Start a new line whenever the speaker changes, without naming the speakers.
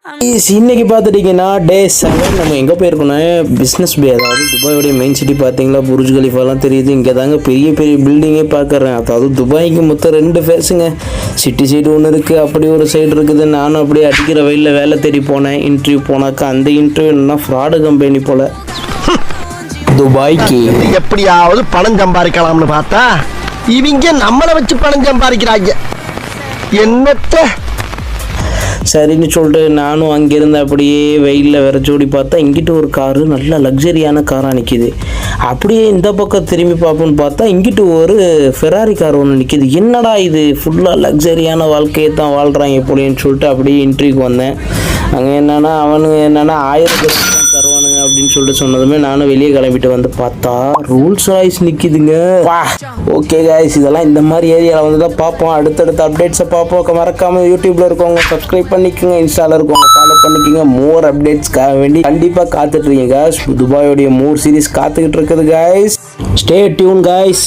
இன்னைக்கு பார்த்துட்டிங்கன்னா டே 7 நம்ம எங்கே போயிருக்கோம் பிஸ்னஸ் பே, அதாவது துபாயோடைய மெயின் சிட்டி பார்த்தீங்களா, புர்ஜ் கலிஃபாலாம் தெரியுது. இங்கே தாங்க பெரிய பெரிய பில்டிங்கே பார்க்குறேன். அதாவது துபாய்க்கு மொத்தம் 2 ஃபேஸுங்க. சிட்டி சைடு ஒன்று இருக்குது, அப்படி ஒரு சைடு இருக்குது. நானும் அப்படியே அடிக்கிற வயலில் வேலை தேடி போனேன். இன்டர்வியூ போனாக்கா அந்த இன்டர்வியூ என்னன்னா ஃப்ராடு கம்பெனி போல். துபாய்க்கு
எப்படியாவது பணம் சம்பாதிக்கலாம்னு பார்த்தா இவங்க நம்மளை வச்சு பணம் சம்பாதிக்கிறாங்க. என்னத்த
சரின்னு சொல்லிட்டு நானும் அங்கேருந்து அப்படியே வெயிலில் விரைச்சோடி பார்த்தா இங்கிட்ட ஒரு காரு, நல்ல லக்ஸரியான காராக நிற்கிது. அப்படியே இந்த பக்கம் திரும்பி பார்ப்போன்னு பார்த்தா இங்கிட்ட ஒரு ஃபெராரி கார் ஒன்று நிற்கிது. என்னடா இது, ஃபுல்லாக லக்ஸரியான வாழ்க்கையை தான் வாழ்கிறாங்க எப்படின்னு சொல்லிட்டு அப்படியே இன்ட்ரிக்கு வந்தேன். அங்கே என்னென்னா அவனுங்க என்னென்னா 1000 தான் தருவானுங்க அப்படின்னு சொல்லிட்டு சொன்னதுமே நானும் வெளியே கிளம்பிட்டு வந்து பார்த்தா ரூல்ஸ் ராய்ஸ் நிற்கிதுங்க. வா ஓகே காய்ஸ், இதெல்லாம் இந்த மாதிரி ஏரியாவில் வந்து தான் பார்ப்போம். அடுத்தடுத்த அப்டேட்ஸை பார்ப்போம். மறக்காமல் யூடியூப்பில் இருக்கவங்க சப்ஸ்கிரைப் பண்ணிக்கோங்க, இன்ஸ்டாவில் இருக்கவங்க ஃபாலோ பண்ணிக்கோங்க. மோர் அப்டேட்ஸ்க்காக வேண்டி கண்டிப்பாக காத்துட்ருக்கீங்க காய்ஸ். துபாயோடைய மோர் சீரிஸ் காத்துக்கிட்டு இருக்குது காய்ஸ். Stay tune guys.